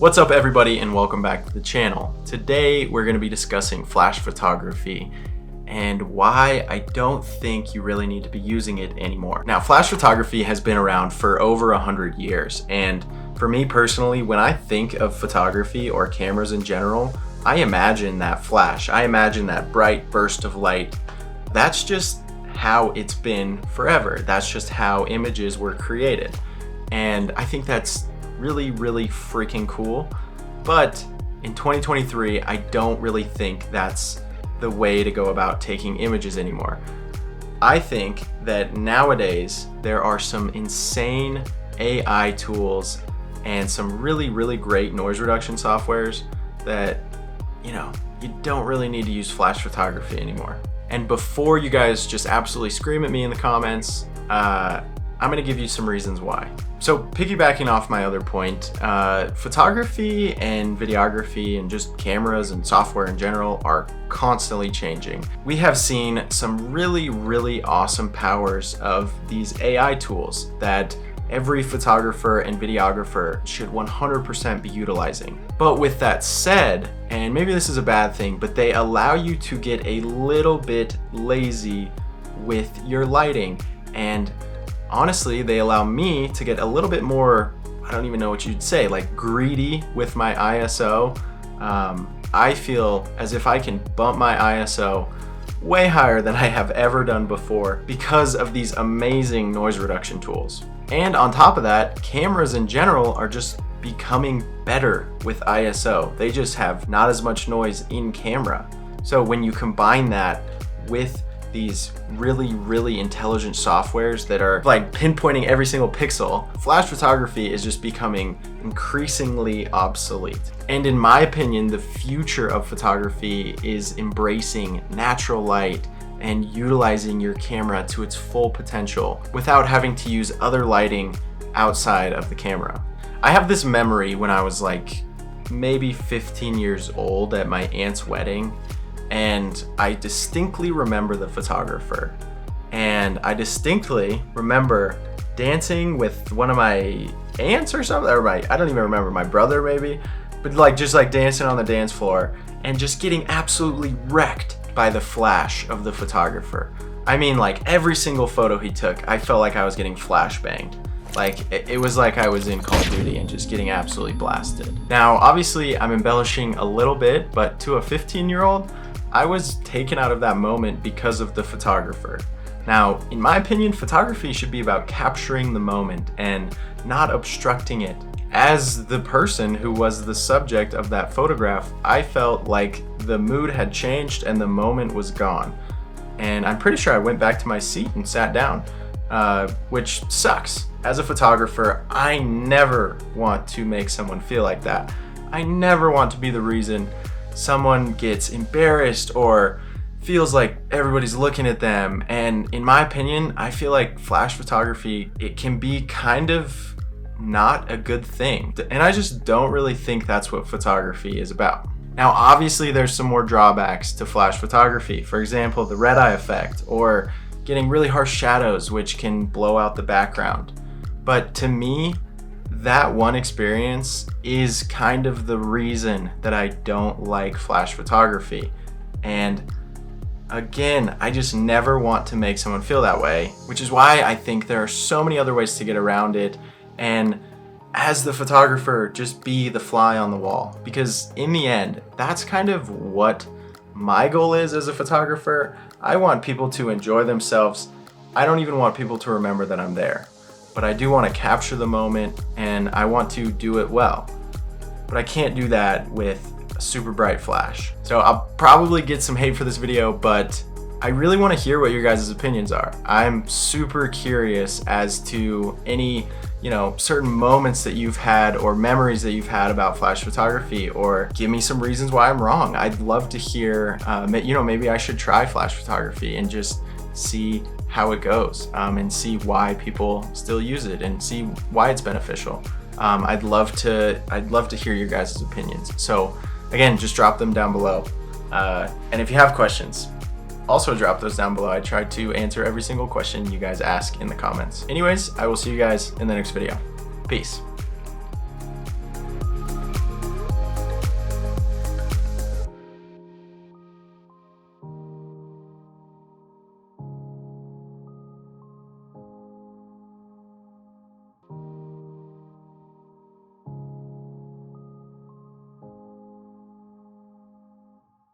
What's up everybody and welcome back to the channel. Today we're going to be discussing flash photography and why I don't think you really need to be using it anymore. Now, flash photography has been around for over 100 years, and for me personally, when I think of photography or cameras in general, I imagine that flash. I imagine that bright burst of light. That's just how it's been forever. That's just how images were created. And I think that's really freaking cool. But in 2023, I don't really think that's the way to go about taking images anymore. I think that nowadays there are some insane AI tools and some really great noise reduction softwares that, you don't really need to use flash photography anymore. And before you guys just absolutely scream at me in the comments, I'm gonna give you some reasons why. So piggybacking off my other point, photography and videography and just cameras and software in general are constantly changing. We have seen some really awesome powers of these AI tools that every photographer and videographer should 100% be utilizing. But with that said, and maybe this is a bad thing, but they allow you to get a little bit lazy with your lighting, and honestly, they allow me to get a little bit more, I don't even know what you'd say, like greedy with my ISO. I feel as if I can bump my ISO way higher than I have ever done before because of these amazing noise reduction tools. And on top of that, cameras in general are just becoming better with ISO. They just have not as much noise in camera. So when you combine that with these really intelligent softwares that are like pinpointing every single pixel, flash photography is just becoming increasingly obsolete. And in my opinion, the future of photography is embracing natural light and utilizing your camera to its full potential without having to use other lighting outside of the camera. I have this memory when I was like maybe 15 years old at my aunt's wedding, and I distinctly remember the photographer, and I distinctly remember dancing with one of my aunts or something, or I don't even remember, my brother maybe, but just dancing on the dance floor and just getting absolutely wrecked by the flash of the photographer. I mean, like every single photo he took, I felt like I was getting flash banged. Like it was like I was in Call of Duty and just getting absolutely blasted. Now, obviously I'm embellishing a little bit, but to a 15-year-old, I was taken out of that moment because of the photographer. Now, in my opinion, photography should be about capturing the moment and not obstructing it. As the person who was the subject of that photograph, I felt like the mood had changed and the moment was gone. And I'm pretty sure I went back to my seat and sat down, which sucks. As a photographer, I never want to make someone feel like that. I never want to be the reason someone gets embarrassed or feels like everybody's looking at them. And in my opinion, I feel like flash photography, it can be kind of not a good thing. And I just don't really think that's what photography is about. Now, obviously there's some more drawbacks to flash photography. For example, the red eye effect or getting really harsh shadows, which can blow out the background. But to me, that one experience is kind of the reason that I don't like flash photography. And again, I just never want to make someone feel that way, which is why I think there are so many other ways to get around it. And as the photographer, just be the fly on the wall, because in the end, that's kind of what my goal is as a photographer. I want people to enjoy themselves. I don't even want people to remember that I'm there. But I do want to capture the moment and I want to do it well. But I can't do that with a super bright flash. So I'll probably get some hate for this video, but I really want to hear what your guys' opinions are. I'm super curious as to any, certain moments that you've had or memories that you've had about flash photography, or give me some reasons why I'm wrong. I'd love to hear, maybe I should try flash photography and just see how it goes, and see why people still use it and see why it's beneficial. I'd love to hear your guys' opinions. So again, just drop them down below. And if you have questions, also drop those down below. I try to answer every single question you guys ask in the comments. Anyways, I will see you guys in the next video. Peace.